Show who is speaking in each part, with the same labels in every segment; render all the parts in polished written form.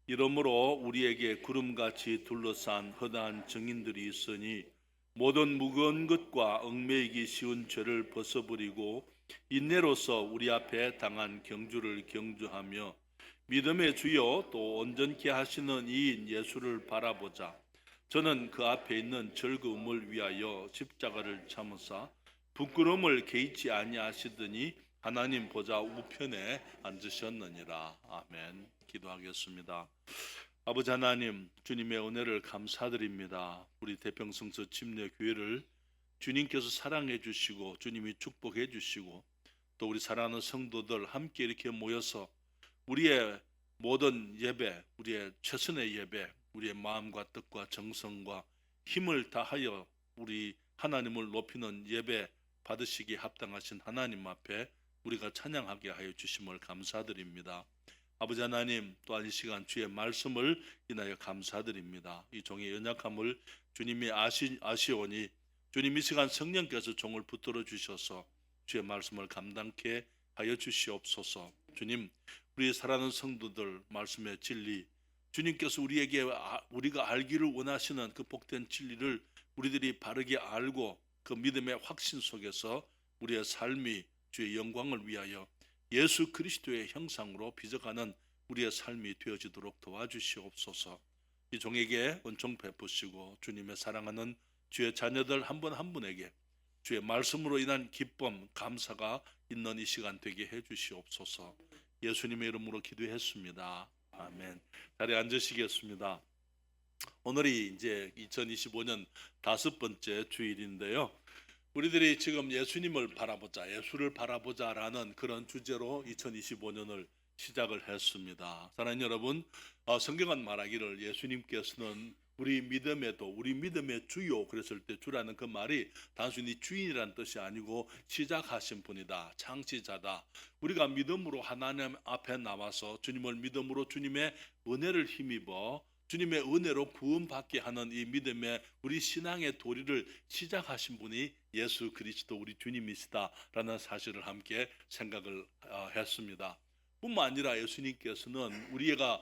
Speaker 1: 이러므로 우리에게 구름같이 둘러싼 허다한 증인들이 있으니 모든 무거운 것과 얽매이기 쉬운 죄를 벗어버리고 인내로서 우리 앞에 당한 경주를 경주하며 믿음의 주요 또 온전케 하시는 이인 예수를 바라보자. 저는 그 앞에 있는 즐거움을 위하여 십자가를 참으사 부끄러움을 개의치 아니하시더니 하나님 보좌 우편에 앉으셨느니라. 아멘. 기도하겠습니다. 아버지 하나님, 주님의 은혜를 감사드립니다. 우리 대평성서 침례교회를 주님께서 사랑해 주시고 주님이 축복해 주시고 또 우리 사랑하는 성도들 함께 이렇게 모여서 우리의 모든 예배, 우리의 최선의 예배, 우리의 마음과 뜻과 정성과 힘을 다하여 우리 하나님을 높이는 예배 받으시기에 합당하신 하나님 앞에 우리가 찬양하게 하여 주심을 감사드립니다. 아버지 하나님, 또한 이 시간 주의 말씀을 인하여 감사드립니다. 이 종의 연약함을 주님이 아시오니 주님 이 시간 성령께서 종을 붙들어 주셔서 주의 말씀을 감당케 하여 주시옵소서. 주님, 우리 사랑하는 성도들 말씀의 진리, 주님께서 우리에게 우리가 알기를 원하시는 그 복된 진리를 우리들이 바르게 알고 그 믿음의 확신 속에서 우리의 삶이 주의 영광을 위하여 예수 그리스도의 형상으로 빚어가는 우리의 삶이 되어지도록 도와주시옵소서. 이 종에게 은총 베푸시고 주님의 사랑하는 주의 자녀들 한 분 한 분에게 주의 말씀으로 인한 기쁨, 감사가 있는 이 시간 되게 해주시옵소서. 예수님의 이름으로 기도했습니다. 아멘. 자리에 앉으시겠습니다. 오늘이 이제 2025년 5번째 주일인데요. 우리들이 지금 예수님을 바라보자, 예수를 바라보자라는 그런 주제로 2025년을 시작을 했습니다. 사랑하는 여러분, 성경은 말하기를 예수님께서는 우리 믿음에도 우리 믿음의 주요 그랬을 때 주라는 그 말이 단순히 주인이라는 뜻이 아니고 시작하신 분이다, 창시자다. 우리가 믿음으로 하나님 앞에 나와서 주님을 믿음으로 주님의 은혜를 힘입어 주님의 은혜로 구원받게 하는 이 믿음의 우리 신앙의 도리를 시작하신 분이 예수 그리스도 우리 주님이시다라는 사실을 함께 생각을 했습니다. 뿐만 아니라 예수님께서는 우리가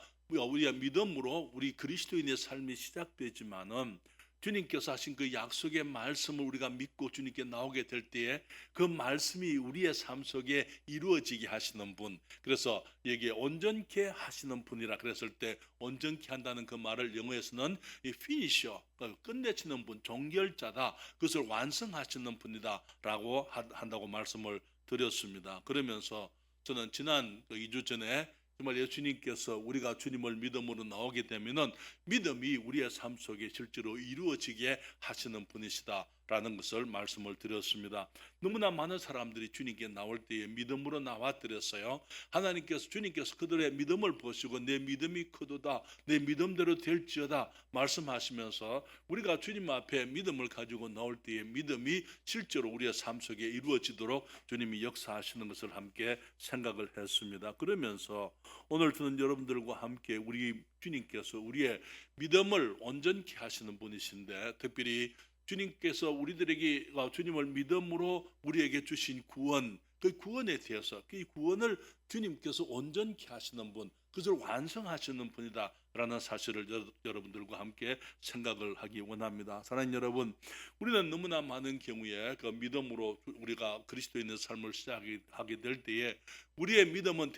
Speaker 1: 믿음으로 우리 그리스도인의 삶이 시작되지만은 주님께서 하신 그 약속의 말씀을 우리가 믿고 주님께 나오게 될 때에 그 말씀이 우리의 삶 속에 이루어지게 하시는 분, 그래서 여기에 온전케 하시는 분이라 그랬을 때 온전케 한다는 그 말을 영어에서는 이 피니셔, 끝내치는 분, 종결자다, 그것을 완성하시는 분이다 라고 한다고 말씀을 드렸습니다. 그러면서 저는 지난 2주 전에 정말 예수님께서 우리가 주님을 믿음으로 나오게 되면은 믿음이 우리의 삶 속에 실제로 이루어지게 하시는 분이시다라는 것을 말씀을 드렸습니다. 너무나 많은 사람들이 주님께 나올 때에 믿음으로 나왔더랬어요. 하나님께서 주님께서 그들의 믿음을 보시고 내 믿음이 크도다, 내 믿음대로 될지어다 말씀하시면서 우리가 주님 앞에 믿음을 가지고 나올 때에 믿음이 실제로 우리의 삶 속에 이루어지도록 주님이 역사하시는 것을 함께 생각을 했습니다. 그러면서 오늘 듣는 여러분들과 함께 우리 주님께서 우리의 믿음을 온전케 하시는 분이신데, 특별히 주님께서 우리들에게 주님을 믿음으로 우리에게 주신 구원, 그 구원에 대해서 그 구원을 주님께서 온전케 하시는 분, 그것을 완성하시는 분이다라는 사실을 여러분들과 함께 생각을 하기 원합니다. 사랑하는 여러분, 우리는 너무나 많은 경우에 그 믿음으로 우리가 그리스도인의 삶을 시작하게 될 때에 우리의 믿음은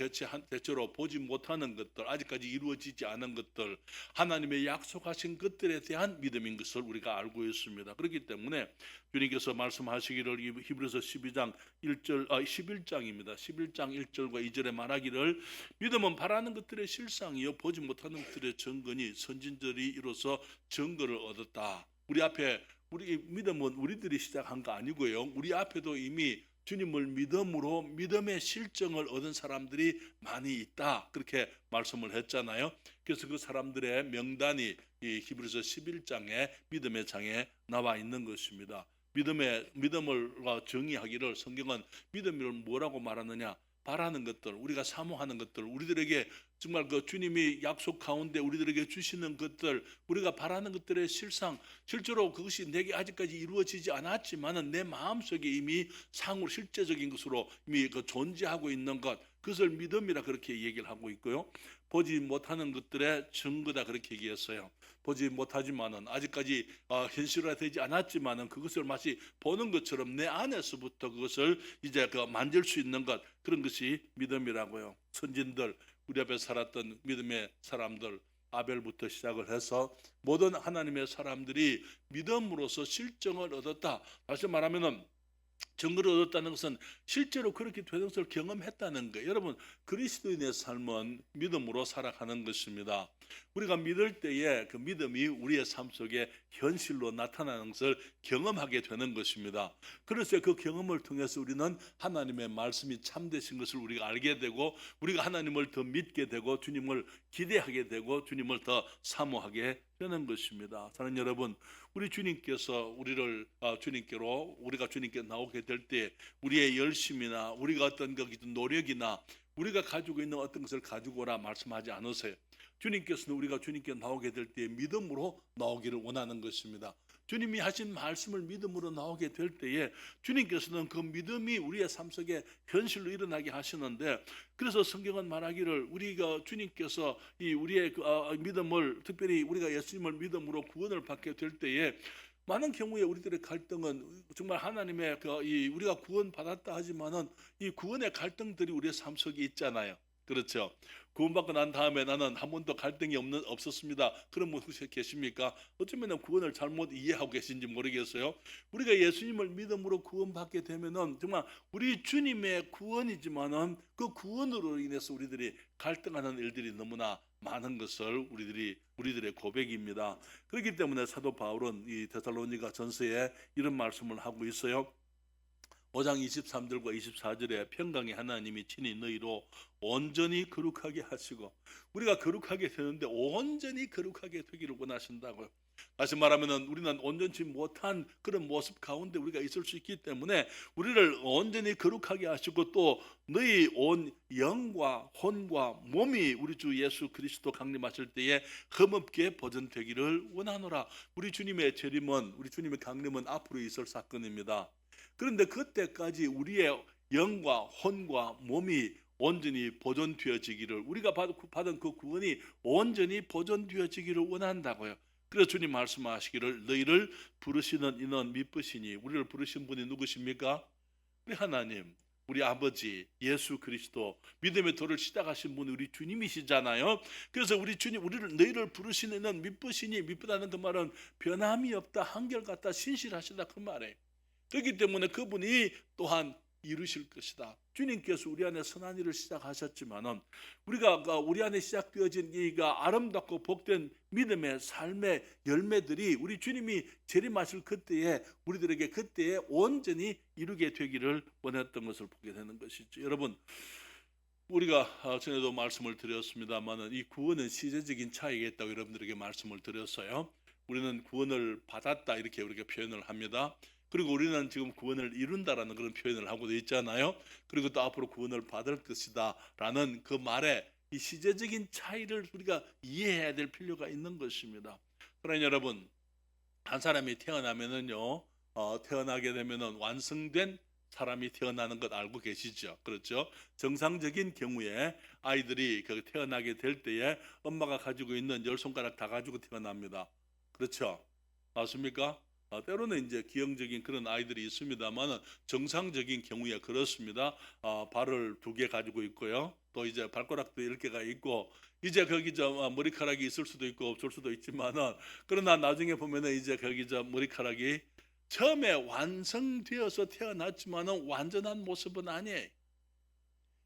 Speaker 1: 대체로 보지 못하는 것들, 아직까지 이루어지지 않은 것들, 하나님의 약속하신 것들에 대한 믿음인 것을 우리가 알고 있습니다. 그렇기 때문에 주님께서 말씀하시기를 히브리서 11장 11장입니다. 11장 1절과 2절에 말하기를 믿음은 바라는 것들의 실상이요 보지 못하는 것들의 증거니 선진들이 이로써 증거를 얻었다. 우리 믿음은 우리들이 시작한 거 아니고요. 우리 앞에도 이미 주님을 믿음으로 믿음의 실정을 얻은 사람들이 많이 있다, 그렇게 말씀을 했잖아요. 그래서 그 사람들의 명단이 이 히브리서 11장에 믿음의 장에 나와 있는 것입니다. 믿음을 정의하기를 성경은 믿음을 뭐라고 말하느냐, 바라는 것들, 우리가 사모하는 것들, 우리들에게 정말 그 주님이 약속 가운데 우리들에게 주시는 것들, 우리가 바라는 것들의 실제로 그것이 내게 아직까지 이루어지지 않았지만은 내 마음속에 이미 상으로 실제적인 것으로 이미 그 존재하고 있는 것, 그것을 믿음이라 그렇게 얘기를 하고 있고요. 보지 못하는 것들의 증거다 그렇게 얘기했어요. 보지 못하지만은 아직까지 현실화되지 않았지만은 그것을 마치 보는 것처럼 내 안에서부터 그것을 이제 만질 수 있는 것, 그런 것이 믿음이라고요. 선진들, 우리 앞에 살았던 믿음의 사람들, 아벨부터 시작을 해서 모든 하나님의 사람들이 믿음으로써 실정을 얻었다. 다시 말하면은 증거를 얻었다는 것은 실제로 그렇게 되는 것을 경험했다는 거예요. 여러분, 그리스도인의 삶은 믿음으로 살아가는 것입니다. 우리가 믿을 때에 그 믿음이 우리의 삶 속에 현실로 나타나는 것을 경험하게 되는 것입니다. 그래서 그 경험을 통해서 우리는 하나님의 말씀이 참되신 것을 우리가 알게 되고, 우리가 하나님을 더 믿게 되고, 주님을 기대하게 되고, 주님을 더 사모하게 되는 것입니다. 사랑하는 여러분, 우리 주님께서 우리를 주님께로, 우리가 주님께 나오게 될 때 우리의 열심이나 우리가 어떤 노력이나 우리가 가지고 있는 어떤 것을 가지고 오라 말씀하지 않으세요. 주님께서는 우리가 주님께 나오게 될 때 믿음으로 나오기를 원하는 것입니다. 주님이 하신 말씀을 믿음으로 나오게 될 때에 주님께서는 그 믿음이 우리의 삶 속에 현실로 일어나게 하시는데, 그래서 성경은 말하기를 우리가 주님께서 이 우리의 믿음을, 특별히 우리가 예수님을 믿음으로 구원을 받게 될 때에 많은 경우에 우리들의 갈등은 정말 하나님의 우리가 구원 받았다 하지만은 이 구원의 갈등들이 우리의 삶 속에 있잖아요. 그렇죠. 구원받고 난 다음에 나는 한 번도 갈등이 없었습니다. 그런 분 혹시 계십니까? 어쩌면 구원을 잘못 이해하고 계신지 모르겠어요. 우리가 예수님을 믿음으로 구원받게 되면은 정말 우리 주님의 구원이지만은 그 구원으로 인해서 우리들이 갈등하는 일들이 너무나 많은 것을 우리들의 고백입니다. 그렇기 때문에 사도 바울은 이 데살로니가 전서에 이런 말씀을 하고 있어요. 5장 23절과 24절에 평강의 하나님이 친히 너희로 온전히 거룩하게 하시고, 우리가 거룩하게 되는데 온전히 거룩하게 되기를 원하신다고요. 다시 말하면 우리는 온전치 못한 그런 모습 가운데 우리가 있을 수 있기 때문에 우리를 온전히 거룩하게 하시고, 또 너희 온 영과 혼과 몸이 우리 주 예수 그리스도 강림하실 때에 흠없게 보존되기를 원하노라. 우리 주님의 재림은, 우리 주님의 강림은 앞으로 있을 사건입니다. 그런데 그때까지 우리의 영과 혼과 몸이 온전히 보존되어지기를, 우리가 받은 그 구원이 온전히 보존되어지기를 원한다고요. 그래서 주님 말씀하시기를 너희를 부르시는 이는 미쁘시니, 우리를 부르신 분이 누구십니까? 우리 하나님, 우리 아버지 예수 그리스도, 믿음의 도를 시작하신 분이 우리 주님이시잖아요. 그래서 우리 주님, 너희를 부르시는 이는 미쁘시니, 미쁘다는 그 말은 변함이 없다, 한결같다, 신실하시다 그 말이에요. 그렇기 때문에 그분이 또한 이루실 것이다. 주님께서 우리 안에 선한 일을 시작하셨지만은 우리 안에 시작되어진 이가 아름답고 복된 믿음의 삶의 열매들이 우리 주님이 재림하실 그때에 우리들에게 그때에 온전히 이루게 되기를 원했던 것을 보게 되는 것이죠. 여러분, 우리가 전에도 말씀을 드렸습니다만은 이 구원은 시제적인 차이가 있다고 여러분들에게 말씀을 드렸어요. 우리는 구원을 받았다 이렇게 우리가 표현을 합니다. 그리고 우리는 지금 구원을 이룬다라는 그런 표현을 하고 있잖아요. 그리고 또 앞으로 구원을 받을 것이다 라는 그 말에 이 시제적인 차이를 우리가 이해해야 될 필요가 있는 것입니다. 그러나 여러분, 한 사람이 태어나면은요, 태어나게 되면은 완성된 사람이 태어나는 것 알고 계시죠? 그렇죠? 정상적인 경우에 아이들이 태어나게 될 때에 엄마가 가지고 있는 10손가락 다 가지고 태어납니다. 그렇죠? 맞습니까? 때로는 이제 기형적인 그런 아이들이 있습니다만 정상적인 경우에 그렇습니다. 발을 2개 가지고 있고요. 또 이제 발가락도 10개가 있고, 이제 거기 머리카락이 있을 수도 있고 없을 수도 있지만은, 그러나 나중에 보면은 이제 거기 머리카락이 처음에 완성되어서 태어났지만은 완전한 모습은 아니에요.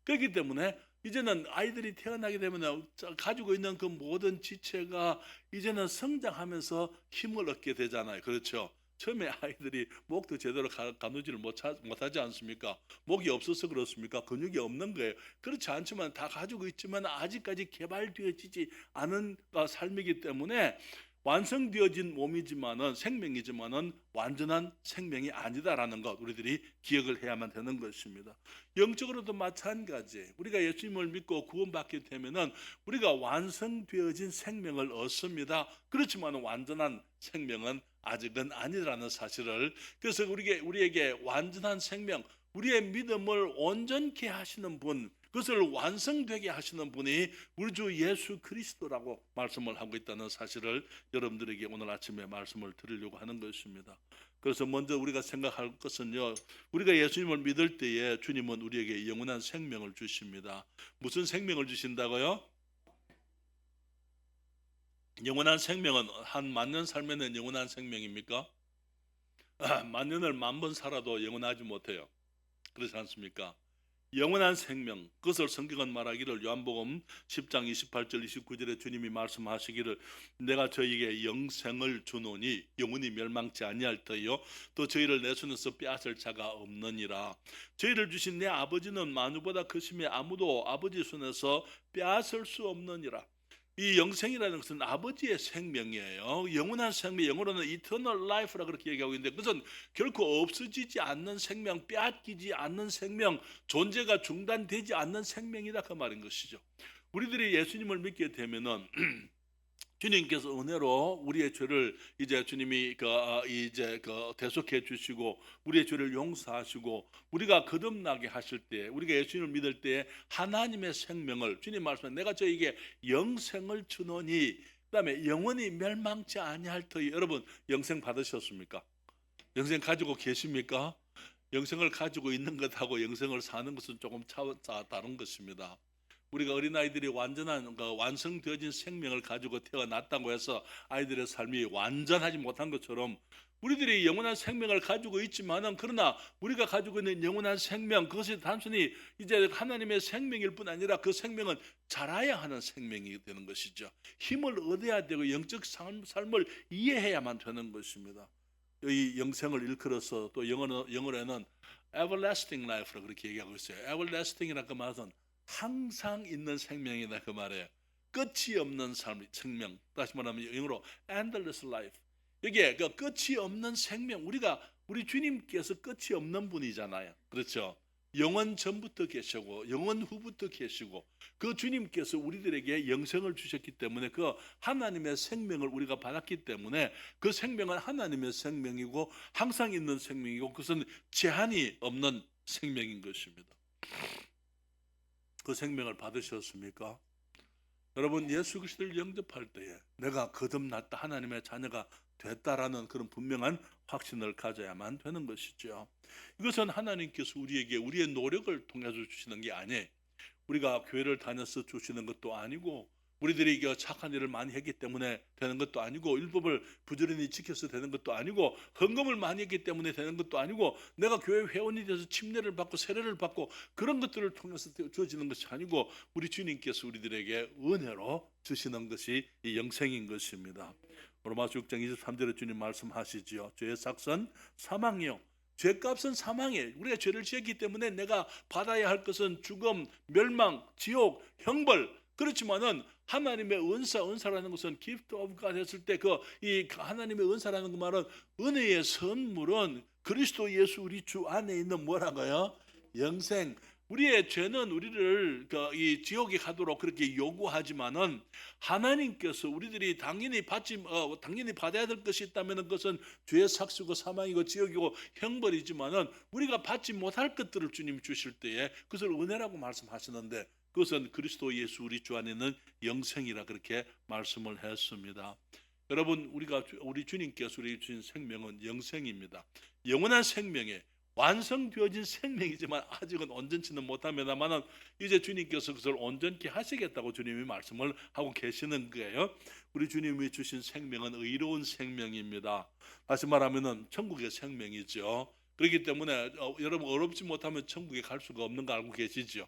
Speaker 1: 그렇기 때문에 이제는 아이들이 태어나게 되면 가지고 있는 그 모든 지체가 이제는 성장하면서 힘을 얻게 되잖아요. 그렇죠? 처음에 아이들이 목도 제대로 가누지를 못하지 않습니까? 목이 없어서 그렇습니까? 근육이 없는 거예요. 그렇지 않지만 다 가지고 있지만 아직까지 개발되어지지 않은 삶이기 때문에 완성되어진 몸이지만은, 생명이지만은 완전한 생명이 아니다라는 것 우리들이 기억을 해야만 되는 것입니다. 영적으로도 마찬가지. 우리가 예수님을 믿고 구원받게 되면은 우리가 완성되어진 생명을 얻습니다. 그렇지만 완전한 생명은 아직은 아니라는 사실을, 그래서 우리에게 완전한 생명, 우리의 믿음을 온전케 하시는 분, 그것을 완성되게 하시는 분이 우리 주 예수 그리스도라고 말씀을 하고 있다는 사실을 여러분들에게 오늘 아침에 말씀을 드리려고 하는 것입니다. 그래서 먼저 우리가 생각할 것은요, 우리가 예수님을 믿을 때에 주님은 우리에게 영원한 생명을 주십니다. 무슨 생명을 주신다고요? 영원한 생명은 한 만년 살면은 영원한 생명입니까? 만년을 10,000번 살아도 영원하지 못해요. 그렇지 않습니까? 영원한 생명, 그것을 성경은 말하기를 요한복음 10장 28절 29절에 주님이 말씀하시기를 내가 저희에게 영생을 주노니 영원히 멸망치 아니할 터요 또 저희를 내 손에서 빼앗을 자가 없느니라. 저희를 주신 내 아버지는 만유보다 크심에 아무도 아버지 손에서 빼앗을 수 없느니라. 이 영생이라는 것은 아버지의 생명이에요. 영원한 생명, 영어로는 eternal life라 그렇게 얘기하고 있는데 그것은 결코 없어지지 않는 생명, 빼앗기지 않는 생명, 존재가 중단되지 않는 생명이다 그 말인 것이죠. 우리들이 예수님을 믿게 되면은 주님께서 은혜로 우리의 죄를 이제 주님이 대속해 주시고 우리의 죄를 용서하시고 우리가 거듭나게 하실 때 우리가 예수님을 믿을 때 하나님의 생명을 주님 말씀에 내가 저에게 영생을 주노니 그다음에 영원히 멸망치 아니할 터이. 여러분 영생 받으셨습니까? 영생 가지고 계십니까? 영생을 가지고 있는 것하고 영생을 사는 것은 조금 다른 것입니다. 우리가 어린아이들이 완전한 완성되어진 생명을 가지고 태어났다고 해서 아이들의 삶이 완전하지 못한 것처럼 우리들이 영원한 생명을 가지고 있지만은 그러나 우리가 가지고 있는 영원한 생명 그것이 단순히 이제 하나님의 생명일 뿐 아니라 그 생명은 자라야 하는 생명이 되는 것이죠. 힘을 얻어야 되고 영적 삶을 이해해야만 되는 것입니다. 이 영생을 일컬어서 또 영어로는 everlasting life라고 그렇게 얘기하고 있어요. everlasting이라는 그 말은 항상 있는 생명이다 그 말이에요. 끝이 없는 생명. 다시 말하면 영어로 endless life. 이게 그 끝이 없는 생명. 우리 주님께서 끝이 없는 분이잖아요. 그렇죠? 영원 전부터 계시고 영원 후부터 계시고 그 주님께서 우리들에게 영생을 주셨기 때문에 그 하나님의 생명을 우리가 받았기 때문에 그 생명은 하나님의 생명이고 항상 있는 생명이고 그것은 제한이 없는 생명인 것입니다. 그 생명을 받으셨습니까? 여러분 예수 그리스도를 영접할 때에 내가 거듭났다 하나님의 자녀가 됐다라는 그런 분명한 확신을 가져야만 되는 것이죠. 이것은 하나님께서 우리에게 우리의 노력을 통해서 주시는 게 아니에요. 우리가 교회를 다녀서 주시는 것도 아니고 우리들이 착한 일을 많이 했기 때문에 되는 것도 아니고 율법을 부지런히 지켜서 되는 것도 아니고 헌금을 많이 했기 때문에 되는 것도 아니고 내가 교회 회원이 돼서 침례를 받고 세례를 받고 그런 것들을 통해서 주어지는 것이 아니고 우리 주님께서 우리들에게 은혜로 주시는 것이 이 영생인 것입니다. 로마서 6장 23절에 주님 말씀하시지요. 죄의 삭은 사망이요 죄값은 사망이에요. 우리가 죄를 지었기 때문에 내가 받아야 할 것은 죽음, 멸망, 지옥, 형벌. 그렇지만은 하나님의 은사라는 것은 gift of God 했을 때 이 하나님의 은사라는 그 말은 은혜의 선물은 그리스도 예수 우리 주 안에 있는 뭐라고요? 영생. 우리의 죄는 우리를 이 지옥에 가도록 그렇게 요구하지만은 하나님께서 우리들이 당연히 받아야 될 것이 있다면 그것은 죄의 삭수고 사망이고 지옥이고 형벌이지만은 우리가 받지 못할 것들을 주님이 주실 때에 그것을 은혜라고 말씀하시는데 그것은 그리스도 예수 우리 주 안에 있는 영생이라 그렇게 말씀을 했습니다. 여러분 우리 주님께서 우리 주신 생명은 영생입니다. 영원한 생명에 완성되어진 생명이지만 아직은 온전치는 못합니다만 이제 주님께서 그것을 온전케 하시겠다고 주님이 말씀을 하고 계시는 거예요. 우리 주님이 주신 생명은 의로운 생명입니다. 다시 말하면 천국의 생명이죠. 그렇기 때문에 여러분 어렵지 못하면 천국에 갈 수가 없는 거 알고 계시죠?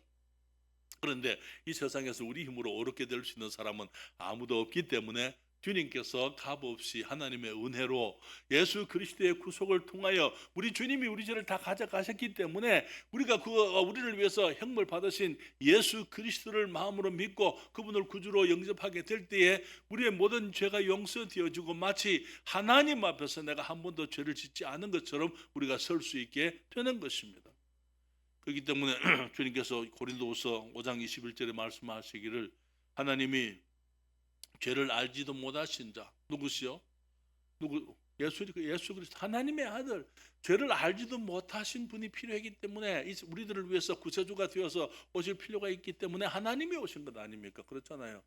Speaker 1: 그런데 이 세상에서 우리 힘으로 어렵게 될 수 있는 사람은 아무도 없기 때문에 주님께서 값없이 하나님의 은혜로 예수 그리스도의 구속을 통하여 우리 주님이 우리 죄를 다 가져가셨기 때문에 우리가 우리를 위해서 형벌 받으신 예수 그리스도를 마음으로 믿고 그분을 구주로 영접하게 될 때에 우리의 모든 죄가 용서되어지고 마치 하나님 앞에서 내가 한 번도 죄를 짓지 않은 것처럼 우리가 설 수 있게 되는 것입니다. 그렇기 때문에 주님께서 고린도후서 5장 21절에 말씀하시기를 하나님이 죄를 알지도 못하신 자 누구시요? 예수 그리스도 하나님의 아들, 죄를 알지도 못하신 분이 필요하기 때문에 우리들을 위해서 구세주가 되어서 오실 필요가 있기 때문에 하나님이 오신 것 아닙니까? 그렇잖아요.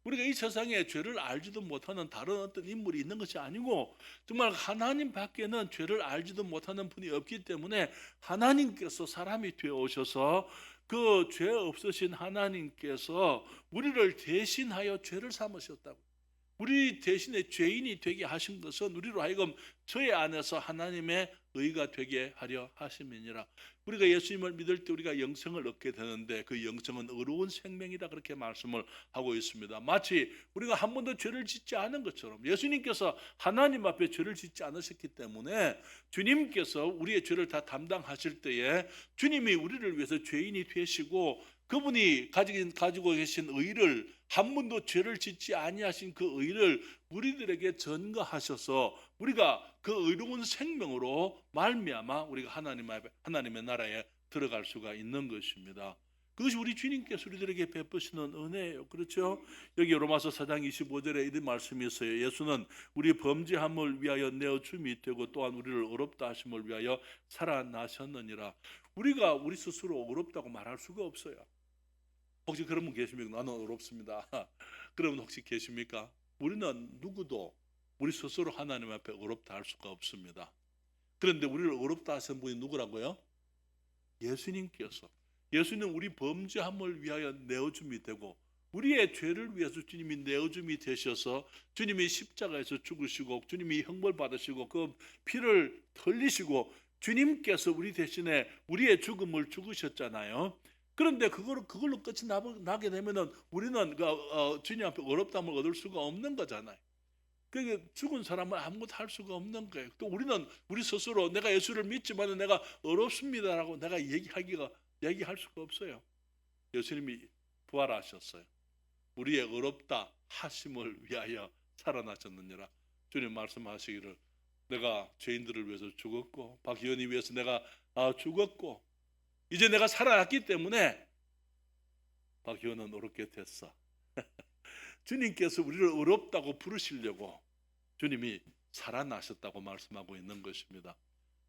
Speaker 1: 우리가 이 세상에 죄를 알지도 못하는 다른 어떤 인물이 있는 것이 아니고 정말 하나님 밖에는 죄를 알지도 못하는 분이 없기 때문에 하나님께서 사람이 되어 오셔서 그 죄 없으신 하나님께서 우리를 대신하여 죄를 삼으셨다고. 우리 대신에 죄인이 되게 하신 것은 우리로 하여금 저의 안에서 하나님의 의가 되게 하려 하심이니라. 우리가 예수님을 믿을 때 우리가 영생을 얻게 되는데 그 영생은 의로운 생명이다, 그렇게 말씀을 하고 있습니다. 마치 우리가 한 번도 죄를 짓지 않은 것처럼 예수님께서 하나님 앞에 죄를 짓지 않으셨기 때문에 주님께서 우리의 죄를 다 담당하실 때에 주님이 우리를 위해서 죄인이 되시고 그분이 가지고 계신 의를, 한 번도 죄를 짓지 아니하신 그 의를 우리들에게 전가하셔서 우리가 그 의로운 생명으로 말미암아 우리가 하나님의 나라에 들어갈 수가 있는 것입니다. 그것이 우리 주님께서 우리들에게 베푸시는 은혜예요. 그렇죠? 여기 로마서 4장 25절에 이런 말씀이 있어요. 예수는 우리 범죄함을 위하여 내어줌이 되고 또한 우리를 의롭다 하심을 위하여 살아나셨느니라. 우리가 우리 스스로 의롭다고 말할 수가 없어요. 혹시 그런 분 계십니까? 나는 어렵습니다. 그러면 혹시 계십니까? 우리는 누구도 우리 스스로 하나님 앞에 어렵다 할 수가 없습니다. 그런데 우리를 어렵다 하신 분이 누구라고요? 예수님께서. 예수는 우리 범죄함을 위하여 내어줌이 되고 우리의 죄를 위해서 주님이 내어줌이 되셔서 주님이 십자가에서 죽으시고 주님이 형벌 받으시고 그 피를 흘리시고 주님께서 우리 대신에 우리의 죽음을 죽으셨잖아요. 그런데 그걸로 끝이 나게 되면은 우리는 주님 앞에 어렵다함을 얻을 수가 없는 거잖아요. 그게 죽은 사람은 아무것도 할 수가 없는 거예요. 또 우리는 우리 스스로 내가 예수를 믿지만 내가 어렵습니다라고 내가 얘기할 수가 없어요. 예수님이 부활하셨어요. 우리의 어렵다 하심을 위하여 살아나셨느니라. 주님 말씀하시기를 내가 죄인들을 위해서 죽었고 박희연이 위해서 내가 죽었고 이제 내가 살아났기 때문에 박희원은 어렵게 됐어. 주님께서 우리를 어렵다고 부르시려고 주님이 살아나셨다고 말씀하고 있는 것입니다.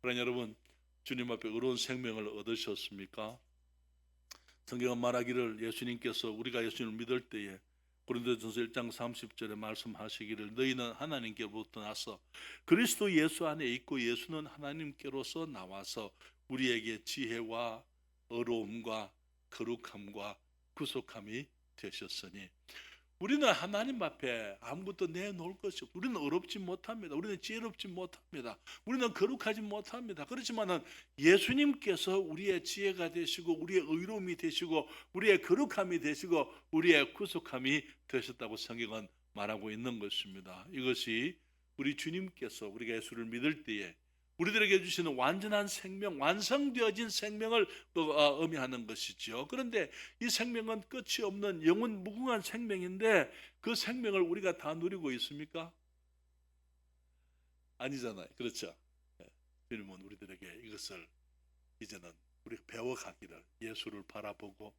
Speaker 1: 그러나 여러분, 주님 앞에 어려운 생명을 얻으셨습니까? 성경은 말하기를 예수님께서 우리가 예수님을 믿을 때에 고린도전서 1장 30절에 말씀하시기를 너희는 하나님께로부터 나서 그리스도 예수 안에 있고 예수는 하나님께로서 나와서 우리에게 지혜와 어려움과 거룩함과 구속함이 되셨으니 우리는 하나님 앞에 아무것도 내놓을 것이 없고 우리는 어렵지 못합니다. 우리는 지혜롭지 못합니다. 우리는 거룩하지 못합니다. 그렇지만은 예수님께서 우리의 지혜가 되시고 우리의 의로움이 되시고 우리의 거룩함이 되시고 우리의 구속함이 되셨다고 성경은 말하고 있는 것입니다. 이것이 우리 주님께서 우리가 예수를 믿을 때에 우리들에게 주시는 완전한 생명, 완성되어진 생명을 의미하는 것이죠. 그런데 이 생명은 끝이 없는 영원 무궁한 생명인데 그 생명을 우리가 다 누리고 있습니까? 아니잖아요. 그렇죠? 주님은 우리들에게 이것을 이제는 우리가 배워가기를 예수를 바라보고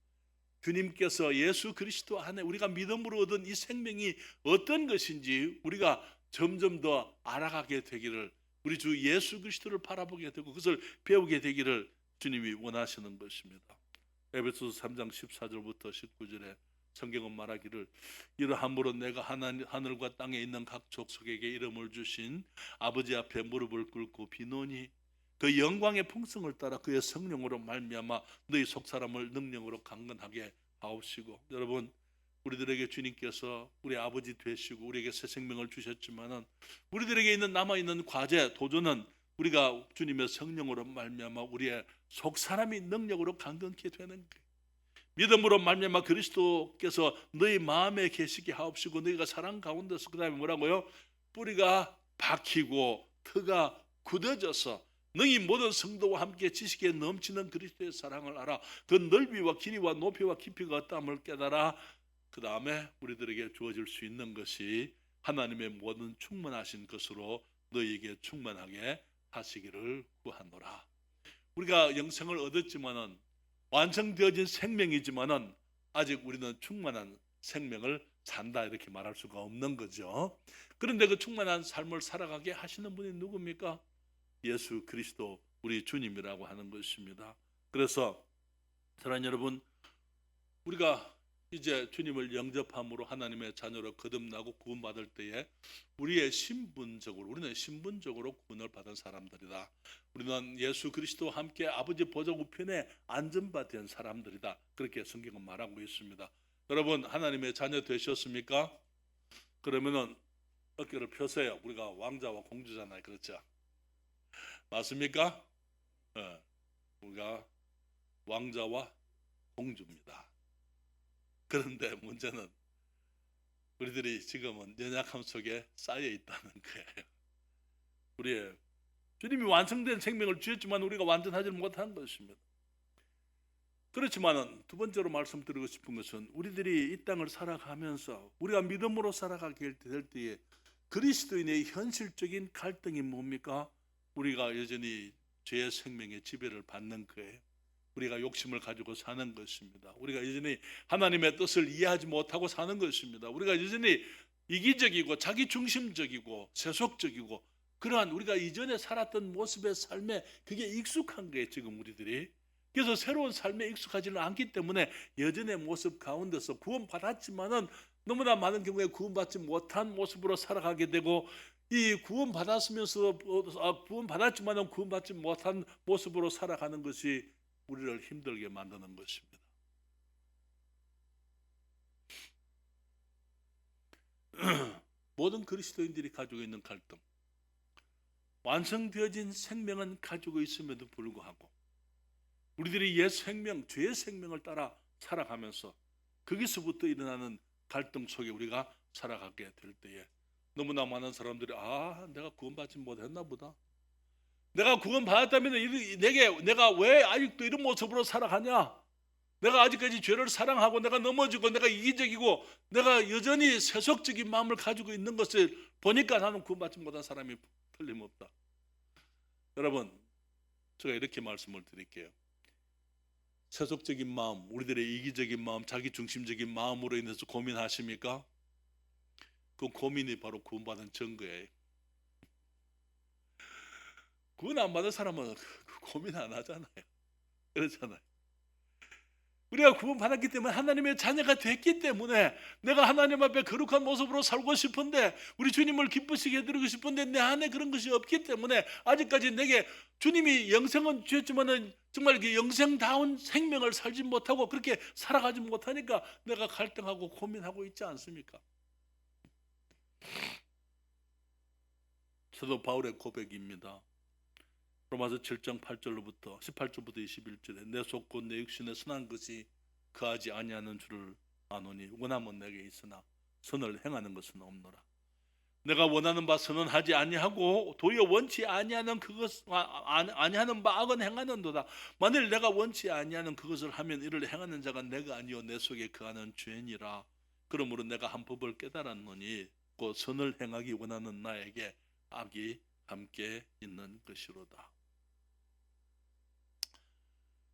Speaker 1: 주님께서 예수 그리스도 안에 우리가 믿음으로 얻은 이 생명이 어떤 것인지 우리가 점점 더 알아가게 되기를 우리 주 예수 그리스도를 바라보게 되고 그것을 배우게 되기를 주님이 원하시는 것입니다. 에베소서 3장 14절부터 19절에 성경은 말하기를 이러함으로 내가 하늘과 땅에 있는 각 족속에게 이름을 주신 아버지 앞에 무릎을 꿇고 비노니 그 영광의 풍성을 따라 그의 성령으로 말미암아 너희 속사람을 능력으로 강건하게 하옵시고. 여러분, 우리들에게 주님께서 우리 아버지 되시고 우리에게 새 생명을 주셨지만은 우리들에게 남아있는 과제, 도전은 우리가 주님의 성령으로 말미암아 우리의 속사람이 능력으로 강건케 되는 거예요. 믿음으로 말미암아 그리스도께서 너희 마음에 계시게 하옵시고 너희가 사랑 가운데서 그 다음에 뭐라고요? 뿌리가 박히고 터가 굳어져서 너희 모든 성도와 함께 지식에 넘치는 그리스도의 사랑을 알아 그 넓이와 길이와 높이와 깊이가 어떠함을 깨달아. 그 다음에 우리들에게 주어질 수 있는 것이 하나님의 모든 충만하신 것으로 너희에게 충만하게 하시기를 구하노라. 우리가 영생을 얻었지만은 완성되어진 생명이지만은 아직 우리는 충만한 생명을 산다 이렇게 말할 수가 없는 거죠. 그런데 그 충만한 삶을 살아가게 하시는 분이 누굽니까? 예수 그리스도 우리 주님이라고 하는 것입니다. 그래서 사랑하는 여러분, 우리가 이제 주님을 영접함으로 하나님의 자녀로 거듭나고 구원받을 때에 우리는 신분적으로 구원을 받은 사람들이다. 우리는 예수 그리스도와 함께 아버지 보좌 우편에 안전받은 사람들이다. 그렇게 성경은 말하고 있습니다. 여러분, 하나님의 자녀 되셨습니까? 그러면은 어깨를 펴세요. 우리가 왕자와 공주잖아요. 그렇죠? 맞습니까? 우리가 왕자와 공주입니다. 그런데 문제는 우리들이 지금은 연약함 속에 쌓여 있다는 거예요. 우리의 주님이 완성된 생명을 주셨지만 우리가 완전하지 못한 것입니다. 그렇지만 두 번째로 말씀드리고 싶은 것은 우리들이 이 땅을 살아가면서 우리가 믿음으로 살아가게 될 때에 그리스도인의 현실적인 갈등이 뭡니까? 우리가 여전히 죄의 생명의 지배를 받는 거예요. 우리가 욕심을 가지고 사는 것입니다. 우리가 여전히 하나님의 뜻을 이해하지 못하고 사는 것입니다. 우리가 여전히 이기적이고 자기중심적이고 세속적이고 그러한 우리가 이전에 살았던 모습의 삶에 그게 익숙한 거예요. 지금 우리들이. 그래서 새로운 삶에 익숙하지는 않기 때문에 여전의 모습 가운데서 구원받았지만은 너무나 많은 경우에 구원받지 못한 모습으로 살아가게 되고 이 구원받았지만은 구원받지 못한 모습으로 살아가는 것이 우리를 힘들게 만드는 것입니다. 모든 그리스도인들이 가지고 있는 갈등, 완성되어진 생명은 가지고 있음에도 불구하고 우리들이 옛 생명, 죄의 생명을 따라 살아가면서 거기서부터 일어나는 갈등 속에 우리가 살아가게 될 때에 너무나 많은 사람들이 내가 구원받지 못했나 보다. 내가 구원받았다면 내가 왜 아직도 이런 모습으로 살아가냐? 내가 아직까지 죄를 사랑하고 내가 넘어지고 내가 이기적이고 내가 여전히 세속적인 마음을 가지고 있는 것을 보니까 나는 구원받지 못한 사람이 틀림없다. 여러분, 제가 이렇게 말씀을 드릴게요. 세속적인 마음, 우리들의 이기적인 마음, 자기중심적인 마음으로 인해서 고민하십니까? 그 고민이 바로 구원받은 증거예요. 구원 안 받은 사람은 고민 안 하잖아요. 그렇잖아요. 우리가 구원 받았기 때문에 하나님의 자녀가 됐기 때문에 내가 하나님 앞에 거룩한 모습으로 살고 싶은데 우리 주님을 기쁘시게 해드리고 싶은데 내 안에 그런 것이 없기 때문에 아직까지 내게 주님이 영생은 주셨지만은 정말 이렇게 영생다운 생명을 살지 못하고 그렇게 살아가지 못하니까 내가 갈등하고 고민하고 있지 않습니까? 사도 바울의 고백입니다. 로마서 7장 8절로부터 18절부터 21절에 내 속 곧 내 육신에 선한 것이 거하지 아니하는 줄을 아노니 원함은 내게 있으나 선을 행하는 것은 없노라. 내가 원하는 바 선언하지 아니하고 도리어 원치 아니하는 아니하는 바 악은 행하는도다. 만일 내가 원치 아니하는 그것을 하면 이를 행하는 자가 내가 아니요 내 속에 거하는 죄니라. 그러므로 내가 한 법을 깨달았노니 곧 선을 행하기 원하는 나에게 악이 함께 있는 것이로다.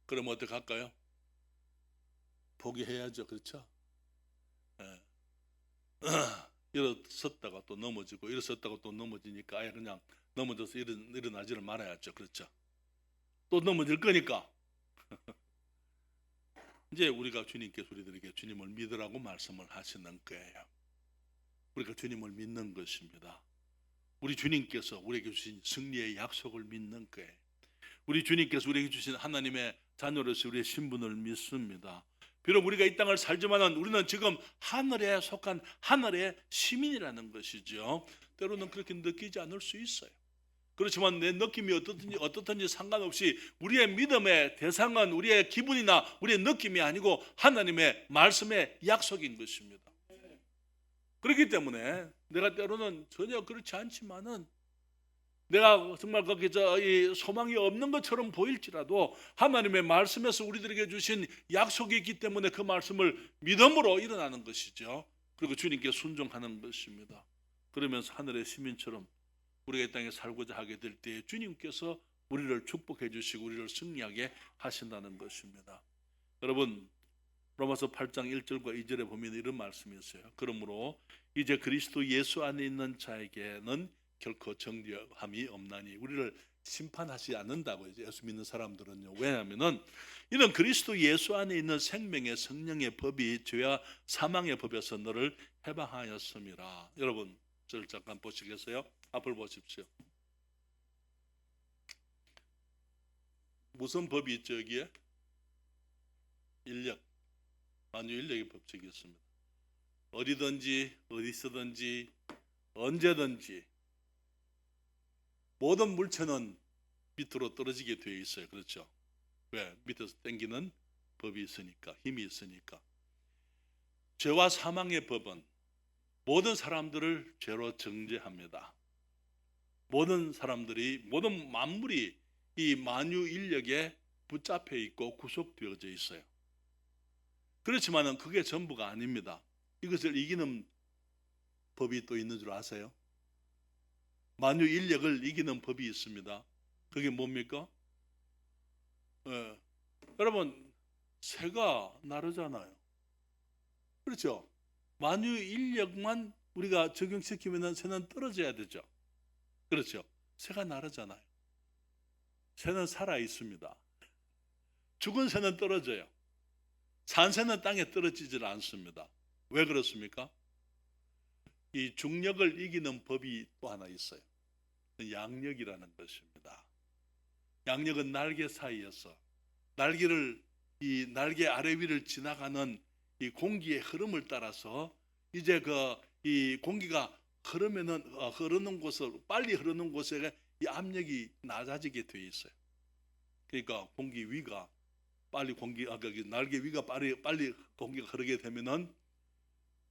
Speaker 1: 그럼 어떻게 할까요? 포기해야죠. 그렇죠? 일어섰다가 또 넘어지고 일어섰다가 또 넘어지니까 아예 그냥 넘어져서 일어나지를 말아야죠. 그렇죠? 또 넘어질 거니까 이제 우리가 주님께서 우리들에게 주님을 믿으라고 말씀을 하시는 거예요. 우리가 주님을 믿는 것입니다. 우리 주님께서 우리에게 주신 승리의 약속을 믿는 거예요. 우리 주님께서 우리에게 주신 하나님의 자녀로서 우리의 신분을 믿습니다. 비록 우리가 이 땅을 살지만 우리는 지금 하늘에 속한 하늘의 시민이라는 것이죠. 때로는 그렇게 느끼지 않을 수 있어요. 그렇지만 내 느낌이 어떻든지 상관없이 우리의 믿음의 대상은 우리의 기분이나 우리의 느낌이 아니고 하나님의 말씀의 약속인 것입니다. 그렇기 때문에 내가 때로는 전혀 그렇지 않지만은 내가 정말 거기 소망이 없는 것처럼 보일지라도 하나님의 말씀에서 우리들에게 주신 약속이 있기 때문에 그 말씀을 믿음으로 일어나는 것이죠. 그리고 주님께 순종하는 것입니다. 그러면서 하늘의 시민처럼 우리가 이 땅에 살고자 하게 될 때 주님께서 우리를 축복해 주시고 우리를 승리하게 하신다는 것입니다. 여러분, 로마서 8장 1절과 2절에 보면 이런 말씀이 있어요. 그러므로 이제 그리스도 예수 안에 있는 자에게는 결코 정죄함이 없나니, 우리를 심판하지 않는다고 이제 예수 믿는 사람들은요. 왜냐하면은 이는 그리스도 예수 안에 있는 생명의 성령의 법이 죄와 사망의 법에서 너를 해방하였음이라. 여러분 저를 잠깐 보시겠어요? 앞을 보십시오. 무슨 법이 있죠 여기에? 인력, 만유인력의 법칙이 있습니다. 어디든지 어디서든지 언제든지 모든 물체는 밑으로 떨어지게 되어 있어요. 그렇죠? 왜? 밑에서 당기는 법이 있으니까, 힘이 있으니까. 죄와 사망의 법은 모든 사람들을 죄로 정죄합니다. 모든 사람들이, 모든 만물이 이 만유인력에 붙잡혀 있고 구속되어져 있어요. 그렇지만은 그게 전부가 아닙니다. 이것을 이기는 법이 또 있는 줄 아세요? 만유인력을 이기는 법이 있습니다. 그게 뭡니까? 여러분 새가 나르잖아요. 그렇죠? 만유인력만 우리가 적용시키면 새는 떨어져야 되죠. 그렇죠? 새가 나르잖아요. 새는 살아 있습니다. 죽은 새는 떨어져요. 산 새는 땅에 떨어지질 않습니다. 왜 그렇습니까? 이 중력을 이기는 법이 또 하나 있어요. 양력이라는 것입니다. 양력은 날개 사이에서 날개를, 이 날개 아래 위를 지나가는 이 공기의 흐름을 따라서 이제 이 공기가 흐르는 곳을, 빨리 흐르는 곳에 이 압력이 낮아지게 되어 있어요. 그러니까 공기 위가 빨리 날개 위가 빨리 공기가 흐르게 되면은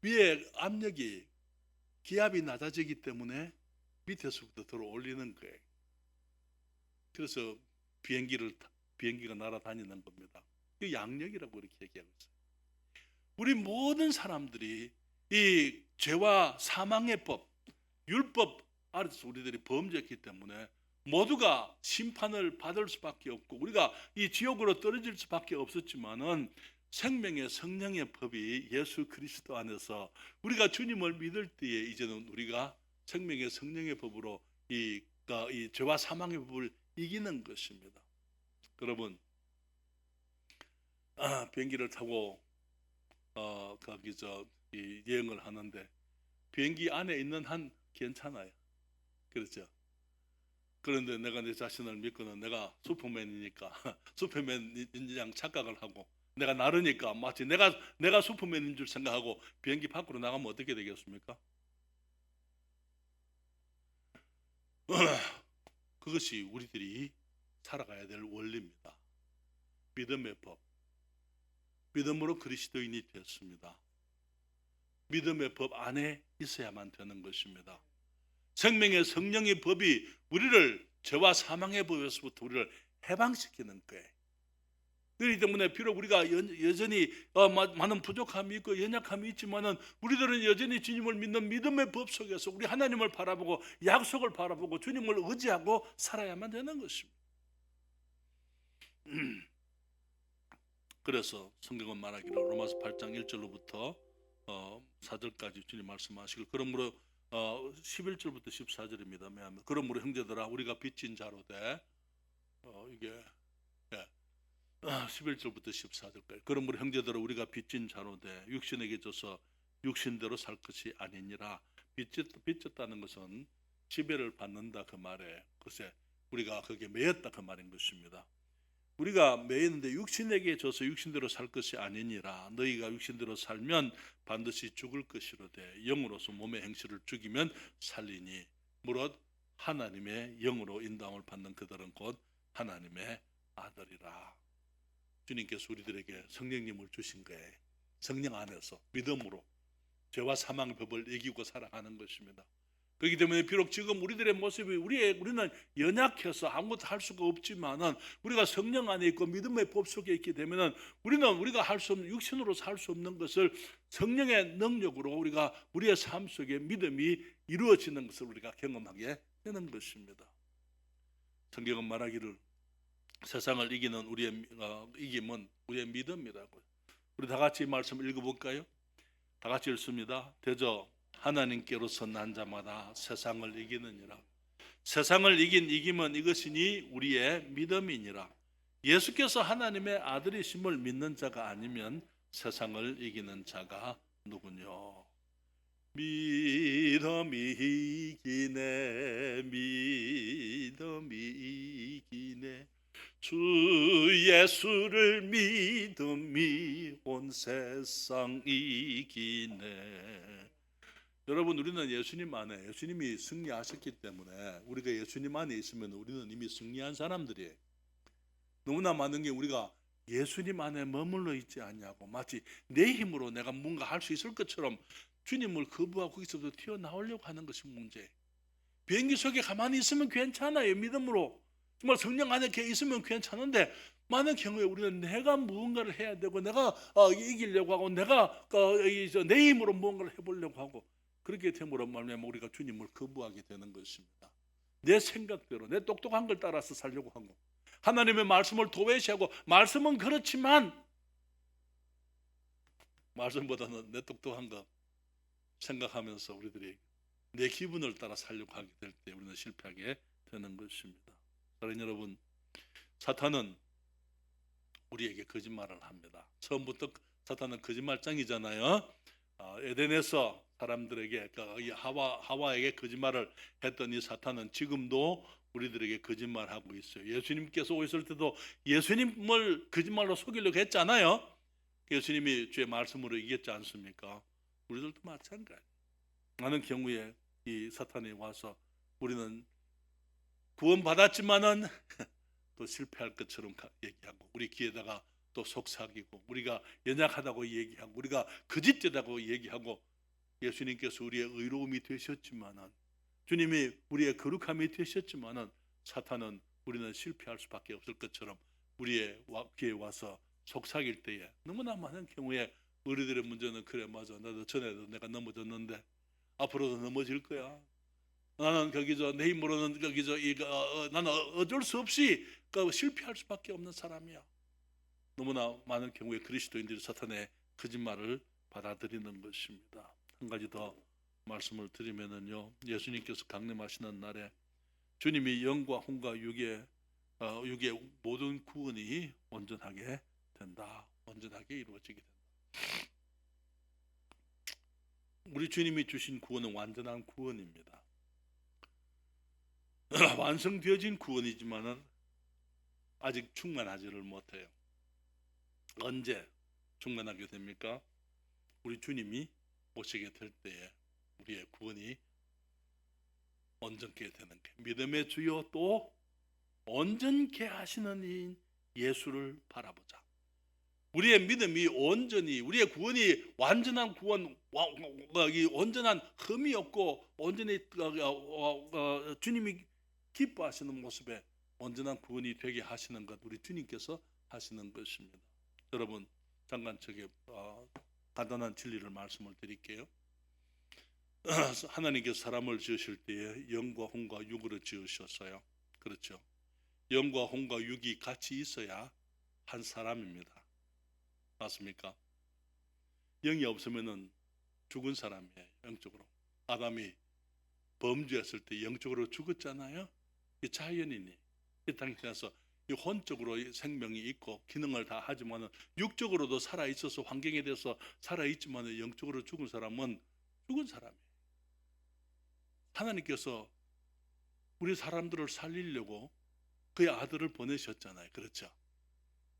Speaker 1: 위에 압력이, 기압이 낮아지기 때문에 밑에서부터 들어올리는 거예요. 그래서 비행기가 날아다니는 겁니다. 이 양력이라고 이렇게 얘기하고 있어요. 우리 모든 사람들이 이 죄와 사망의 법, 율법 아래서 우리들이 범죄했기 때문에 모두가 심판을 받을 수밖에 없고 우리가 이 지옥으로 떨어질 수밖에 없었지만은 생명의 성령의 법이 예수 그리스도 안에서 우리가 주님을 믿을 때에 이제는 우리가 생명의 성령의 법으로 이 죄와 사망의 법을 이기는 것입니다. 여러분 비행기를 타고 이 여행을 하는데 비행기 안에 있는 한 괜찮아요. 그렇죠? 그런데 내가 내 자신을 믿고는 내가 슈퍼맨이니까 슈퍼맨인 양 착각을 하고 내가 나르니까 마치 내가 슈퍼맨인 줄 생각하고 비행기 밖으로 나가면 어떻게 되겠습니까? 그것이 우리들이 살아가야 될 원리입니다. 믿음의 법. 믿음으로 그리스도인이 되었습니다. 믿음의 법 안에 있어야만 되는 것입니다. 생명의 성령의 법이 우리를 죄와 사망의 법에서부터 우리를 해방시키는 거예요. 그렇기 때문에 비록 우리가 여전히 많은 부족함이 있고 연약함이 있지만은 우리들은 여전히 주님을 믿는 믿음의 법 속에서 우리 하나님을 바라보고 약속을 바라보고 주님을 의지하고 살아야만 되는 것입니다. 그래서 성경은 말하기를 로마서 8장 1절로부터 4절까지 주님 말씀하시길 그러므로 11절부터 14절입니다. 그러므로 형제들아 우리가 빚진 자로 돼 11절부터 14절까지 그러므로 형제들아 우리가 빚진 자로 돼 육신에게 져서 육신대로 살 것이 아니니라. 빚졌다는 것은 지배를 받는다 그 말에 글쎄 우리가 거기에 매였다 그 말인 것입니다. 우리가 매였는데 육신에게 져서 육신대로 살 것이 아니니라. 너희가 육신대로 살면 반드시 죽을 것이로되 영으로서 몸의 행실을 죽이면 살리니 무릇 하나님의 영으로 인도함을 받는 그들은 곧 하나님의 아들이라. 주님께서 우리들에게 성령님을 주신 거예요. 성령 안에서 믿음으로 죄와 사망의 법을 이기고 살아가는 것입니다. 그렇기 때문에 비록 지금 우리들의 모습이 우리는 연약해서 아무것도 할 수가 없지만은 우리가 성령 안에 있고 믿음의 법 속에 있게 되면은 우리가 할 수 없는 육신으로 살 수 없는 것을 성령의 능력으로 우리가 우리의 삶 속에 믿음이 이루어지는 것을 우리가 경험하게 되는 것입니다. 성경은 말하기를 세상을 이기는 우리의 이김은 우리의 믿음이라고요. 우리 다 같이 이 말씀 읽어볼까요? 다 같이 읽습니다. 대저 하나님께로서 난 자마다 세상을 이기느니라. 세상을 이김은 이것이니 우리의 믿음이니라. 예수께서 하나님의 아들이심을 믿는 자가 아니면 세상을 이기는 자가 누구뇨? 믿음이 이기네, 믿음이 이기네. 주 예수를 믿음이 온 세상 이기네. 여러분, 우리는 예수님 안에, 예수님이 승리하셨기 때문에 우리가 예수님 안에 있으면 우리는 이미 승리한 사람들이에요. 너무나 많은 게 우리가 예수님 안에 머물러 있지 않냐고, 마치 내 힘으로 내가 뭔가 할 수 있을 것처럼 주님을 거부하고 거기서도 튀어나오려고 하는 것이 문제예요. 비행기 속에 가만히 있으면 괜찮아요. 믿음으로 정말 성령 안에 있으면 괜찮은데, 많은 경우에 우리는 내가 무언가를 해야 되고, 내가 이기려고 하고, 내가 내 힘으로 무언가를 해보려고 하고, 그렇게 됨으로 말미암아 우리가 주님을 거부하게 되는 것입니다. 내 생각대로, 내 똑똑한 걸 따라서 살려고 하고, 하나님의 말씀을 도외시하고, 말씀은 그렇지만 말씀보다는 내 똑똑한 거 생각하면서 우리들이 내 기분을 따라 살려고 하게 될 때 우리는 실패하게 되는 것입니다. 사랑하는 여러분, 사탄은 우리에게 거짓말을 합니다. 처음부터 사탄은 거짓말장이잖아요. 에덴에서 사람들에게, 하와에게 거짓말을 했던 이 사탄은 지금도 우리들에게 거짓말하고 있어요. 예수님께서 오셨을 때도 예수님을 거짓말로 속이려고 했잖아요. 예수님이 주의 말씀으로 이겼지 않습니까? 우리들도 마찬가지. 많은 경우에 이 사탄이 와서 우리는 구원받았지만은 또 실패할 것처럼 얘기하고, 우리 귀에다가 또 속삭이고, 우리가 연약하다고 얘기하고, 우리가 거짓되다고 얘기하고, 예수님께서 우리의 의로움이 되셨지만은, 주님이 우리의 거룩함이 되셨지만은, 사탄은 우리는 실패할 수밖에 없을 것처럼 우리의 귀에 와서 속삭일 때에, 너무나 많은 경우에 우리들의 문제는, 그래 맞아, 나도 전에도 내가 넘어졌는데 앞으로도 넘어질 거야. 나는 내 힘으로는 나는 어쩔 수 없이 실패할 수밖에 없는 사람이야. 너무나 많은 경우에 그리스도인들이 사탄의 거짓말을 받아들이는 것입니다. 한 가지 더 말씀을 드리면은요, 예수님께서 강림하시는 날에 주님이 영과 혼과 육의 모든 구원이 온전하게 된다. 온전하게 이루어지게 된다. 우리 주님이 주신 구원은 완전한 구원입니다. 완성되어진 구원이지만은 아직 충만하지를 못해요. 언제 충만하게 됩니까? 우리 주님이 오시게 될 때에 우리의 구원이 온전케 되는 게, 믿음의 주요 또 온전케 하시는 이 예수를 바라보자. 우리의 믿음이 온전히, 우리의 구원이 완전한 구원, 온전한 흠이 없고 온전히 주님이 기뻐하시는 모습에 온전한 구원이 되게 하시는 것, 우리 주님께서 하시는 것입니다. 여러분, 잠깐 간단한 진리를 말씀을 드릴게요. 하나님께서 사람을 지으실 때에 영과 혼과 육으로 지으셨어요. 그렇죠? 영과 혼과 육이 같이 있어야 한 사람입니다. 맞습니까? 영이 없으면은 죽은 사람이에요. 영적으로. 아담이 범죄했을 때 영적으로 죽었잖아요. 이 자연인이 이 땅에서 이 혼적으로 생명이 있고 기능을 다 하지만은 육적으로도 살아 있어서 환경에 대해서 살아 있지만은 영적으로 죽은 사람은 죽은 사람이에요. 하나님께서 우리 사람들을 살리려고 그의 아들을 보내셨잖아요. 그렇죠?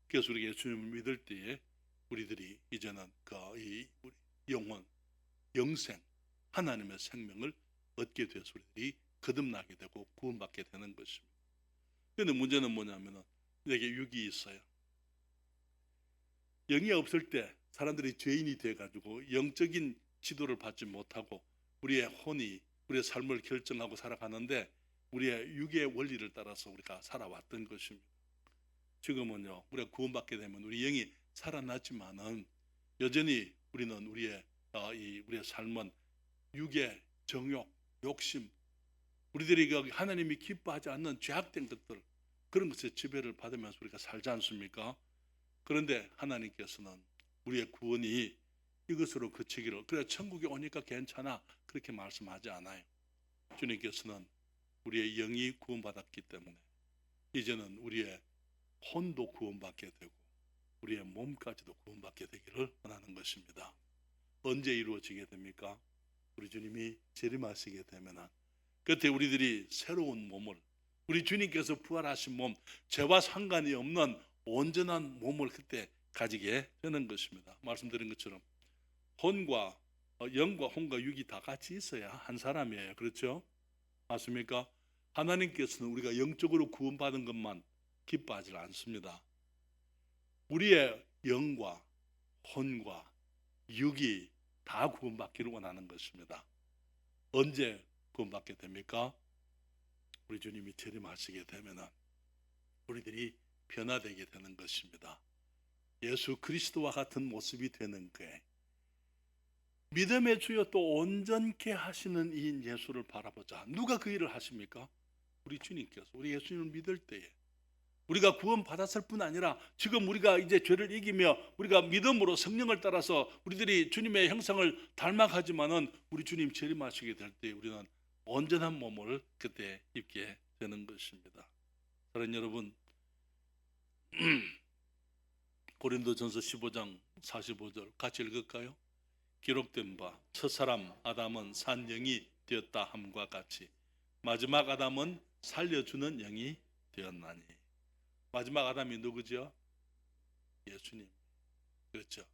Speaker 1: 그래서 우리 예수님을 믿을 때에 우리들이 이제는 우리 영혼, 영생, 하나님의 생명을 얻게 돼서 우리들이 거듭나게 되고 구원받게 되는 것입니다. 그런데 문제는 뭐냐면은 내게 육이 있어요. 영이 없을 때 사람들이 죄인이 돼가지고 영적인 지도를 받지 못하고 우리의 혼이 우리의 삶을 결정하고 살아가는데, 우리의 육의 원리를 따라서 우리가 살아왔던 것입니다. 지금은요, 우리가 구원받게 되면 우리 영이 살아났지만은 여전히 우리는 우리의 삶은 육의 정욕, 욕심, 우리들이 하나님이 기뻐하지 않는 죄악된 것들, 그런 것에 지배를 받으면서 우리가 살지 않습니까? 그런데 하나님께서는 우리의 구원이 이것으로 그치기를. 그래 천국에 오니까 괜찮아 그렇게 말씀하지 않아요. 주님께서는 우리의 영이 구원받았기 때문에 이제는 우리의 혼도 구원받게 되고 우리의 몸까지도 구원받게 되기를 원하는 것입니다. 언제 이루어지게 됩니까? 우리 주님이 재림하시게 되면 그때 우리들이 새로운 몸을, 우리 주님께서 부활하신 몸, 죄와 상관이 없는 온전한 몸을 그때 가지게 되는 것입니다. 말씀드린 것처럼 혼과 영과 혼과 육이 다 같이 있어야 한 사람이에요. 그렇죠? 맞습니까? 하나님께서는 우리가 영적으로 구원받은 것만 기뻐하지 않습니다. 우리의 영과 혼과 육이 다 구원받기를 원하는 것입니다. 언제 구원받게 됩니까? 우리 주님이 재림하시게 되면 우리들이 변화되게 되는 것입니다. 예수 그리스도와 같은 모습이 되는 거예요. 믿음의 주여 또 온전케 하시는 이 예수를 바라보자. 누가 그 일을 하십니까? 우리 주님께서. 우리 예수님을 믿을 때에 우리가 구원받았을 뿐 아니라 지금 우리가 이제 죄를 이기며 우리가 믿음으로 성령을 따라서 우리들이 주님의 형상을 닮아가지만은 우리 주님 재림하시게 될 때 우리는 온전한 몸을 그때 입게 되는 것입니다. 사랑하는 여러분, 고린도전서 15장 45절 같이 읽을까요? 기록된 바 첫사람 아담은 산 영이 되었다 함과 같이 마지막 아담은 살려주는 영이 되었나니. 마지막 아담이 누구죠? 예수님. 그렇죠.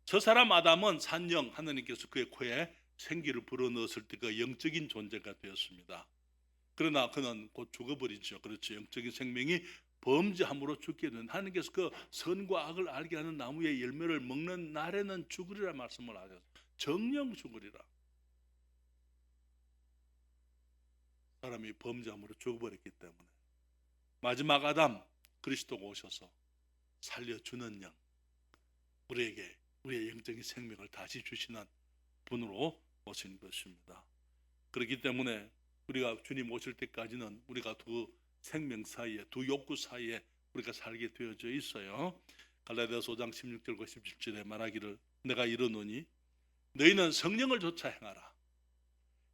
Speaker 1: 첫사람 아담은 산영, 하나님께서 그의 코에 생기를 불어넣었을 때 그 영적인 존재가 되었습니다. 그러나 그는 곧 죽어버리죠. 그렇죠. 영적인 생명이 범죄함으로 죽게 된, 하나님께서 그 선과 악을 알게 하는 나무의 열매를 먹는 날에는 죽으리라 말씀을 하셨어요. 정령 죽으리라. 사람이 범죄함으로 죽어버렸기 때문에 마지막 아담 그리스도가 오셔서 살려주는 영, 우리에게 우리의 영적인 생명을 다시 주시는 분으로 오신 것입니다. 그렇기 때문에 우리가 주님 오실 때까지는 우리가 두 생명 사이에, 두 욕구 사이에 우리가 살게 되어져 있어요. 갈라디아서 5장 16절과 17절에 말하기를 내가 이르노니 너희는 성령을 좇아 행하라.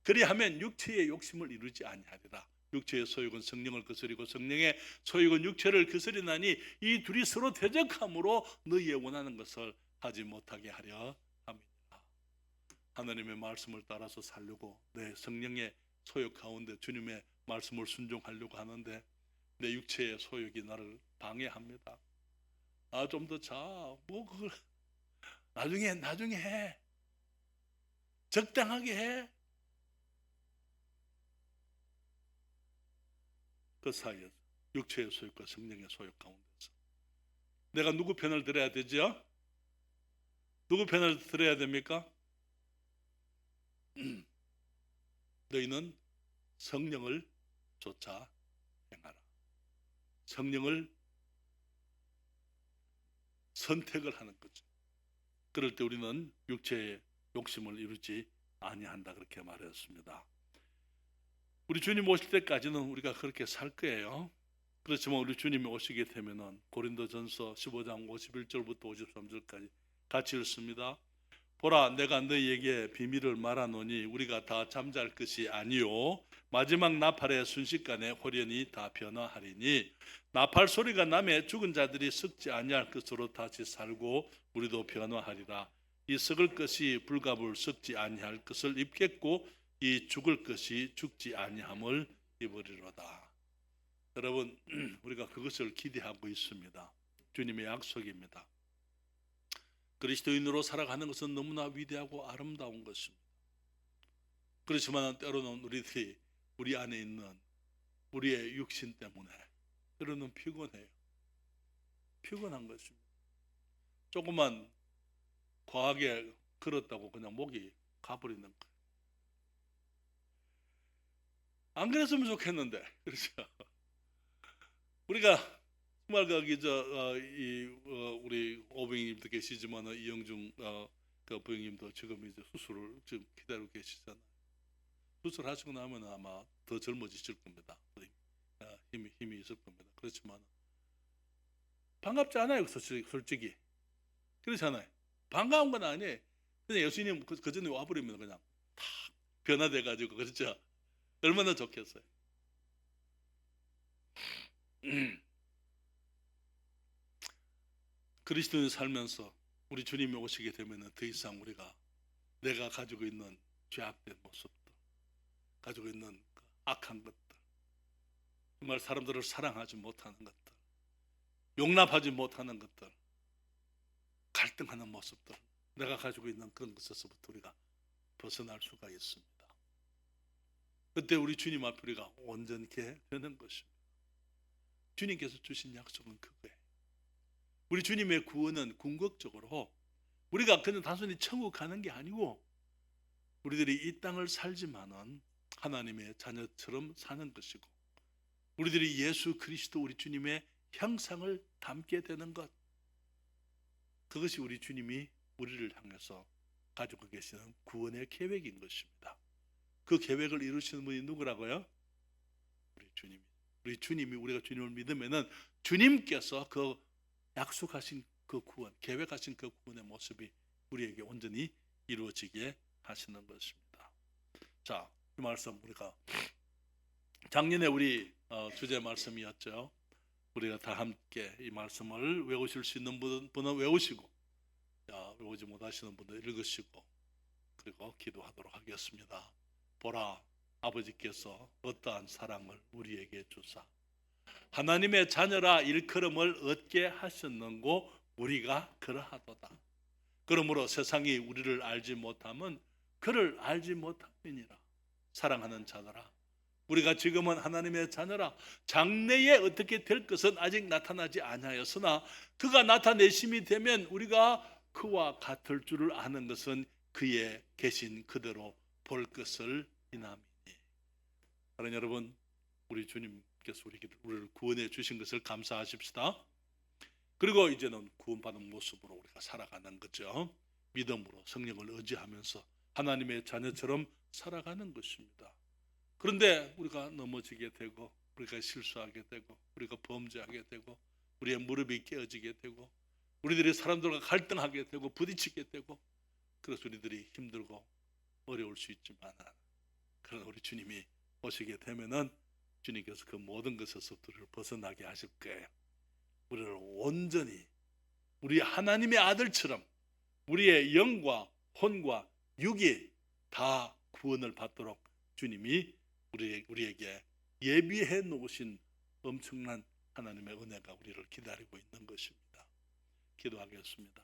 Speaker 1: 그리하면 육체의 욕심을 이루지 아니하리라. 육체의 소욕은 성령을 거스리고 성령의 소욕은 육체를 거스리나니 이 둘이 서로 대적함으로 너희의 원하는 것을 하지 못하게 하려 합니다. 하나님의 말씀을 따라서 살려고 내 성령의 소욕 가운데 주님의 말씀을 순종하려고 하는데 내 육체의 소욕이 나를 방해합니다. 좀 더 자, 뭐 그걸 나중에 해, 적당하게 해. 그 사이에 육체의 소욕과 성령의 소욕 가운데서 내가 누구 편을 들어야 되죠? 누구 편을 들어야 됩니까? 너희는 성령을 좇아 행하라. 성령을 선택을 하는 거죠. 그럴 때 우리는 육체의 욕심을 이루지 아니한다 그렇게 말했습니다. 우리 주님 오실 때까지는 우리가 그렇게 살 거예요. 그렇지만 우리 주님이 오시게 되면은 고린도전서 15장 51절부터 53절까지 같이 읽습니다. 보라, 내가 너희에게 비밀을 말하노니 우리가 다 잠잘 것이 아니요 마지막 나팔의 순식간에 홀연히 다 변화하리니 나팔 소리가 나매 죽은 자들이 썩지 아니할 것으로 다시 살고 우리도 변화하리라. 이 썩을 것이 불갑을 썩지 아니할 것을 입겠고 이 죽을 것이 죽지 아니함을 입으리로다. 여러분, 우리가 그것을 기대하고 있습니다. 주님의 약속입니다. 그리스도인으로 살아가는 것은 너무나 위대하고 아름다운 것입니다. 그렇지만 때로는 우리들이 우리 안에 있는 우리의 육신 때문에 때로는 피곤해요. 피곤한 것입니다. 조금만 과하게 걸었다고 그냥 목이 가버리는 거예요. 안 그랬으면 좋겠는데, 그렇죠? 우리가 정말 우리 오병님도 계시지만 이영중 그 부형님도 지금 이제 수술을 지금 기다리고 계시잖아요. 수술하시고 나면 아마 더 젊어지실 겁니다. 힘이 있을 겁니다. 그렇지만 반갑지 않아요, 솔직히. 그렇잖아요. 반가운 건 아니에요. 그냥 예수님 그 전에 와버리면 그냥 탁 변화돼가지고, 그렇죠? 얼마나 좋겠어요. 그리스도인 살면서 우리 주님이 오시게 되면 더 이상 우리가 내가 가지고 있는 죄악된 모습들, 가지고 있는 그 악한 것들, 정말 사람들을 사랑하지 못하는 것들, 용납하지 못하는 것들, 갈등하는 모습들, 내가 가지고 있는 그런 것에서부터 우리가 벗어날 수가 있습니다. 그때 우리 주님 앞에 우리가 온전케 되는 것입니다. 주님께서 주신 약속은 그거예요. 우리 주님의 구원은 궁극적으로 우리가 그냥 단순히 천국 가는 게 아니고, 우리들이 이 땅을 살지만은 하나님의 자녀처럼 사는 것이고, 우리들이 예수 그리스도 우리 주님의 형상을 담게 되는 것, 그것이 우리 주님이 우리를 향해서 가지고 계시는 구원의 계획인 것입니다. 그 계획을 이루시는 분이 누구라고요? 우리 주님. 우리 주님이, 우리가 주님을 믿으면은 주님께서 그 약속하신 그 구원, 계획하신 그 구원의 모습이 우리에게 온전히 이루어지게 하시는 것입니다. 자, 이 말씀 우리가 작년에 우리 주제 말씀이었죠. 우리가 다 함께 이 말씀을 외우실 수 있는 분은 외우시고, 외우지 못하시는 분은 읽으시고, 그리고 기도하도록 하겠습니다. 보라, 아버지께서 어떠한 사랑을 우리에게 주사 하나님의 자녀라 일컬음을 얻게 하셨는고 우리가 그러하도다. 그러므로 세상이 우리를 알지 못하면 그를 알지 못함이니라. 사랑하는 자들아, 우리가 지금은 하나님의 자녀라. 장래에 어떻게 될 것은 아직 나타나지 아니하였으나 그가 나타내심이 되면 우리가 그와 같을 줄을 아는 것은 그의 계신 그대로 볼 것을 이남이니. 사랑하는 여러분, 우리 주님께서 우리를 구원해 주신 것을 감사하십시다. 그리고 이제는 구원받은 모습으로 우리가 살아가는 거죠. 믿음으로 성령을 의지하면서 하나님의 자녀처럼 살아가는 것입니다. 그런데 우리가 넘어지게 되고, 우리가 실수하게 되고, 우리가 범죄하게 되고, 우리의 무릎이 깨어지게 되고, 우리들이 사람들과 갈등하게 되고 부딪히게 되고, 그래서 우리들이 힘들고 어려울 수 있지만, 그러나 우리 주님이 오시게 되면은 주님께서 그 모든 것에서 우리를 벗어나게 하실 거예요. 우리를 온전히 우리 하나님의 아들처럼 우리의 영과 혼과 육이 다 구원을 받도록 주님이 우리에게 예비해 놓으신 엄청난 하나님의 은혜가 우리를 기다리고 있는 것입니다. 기도하겠습니다.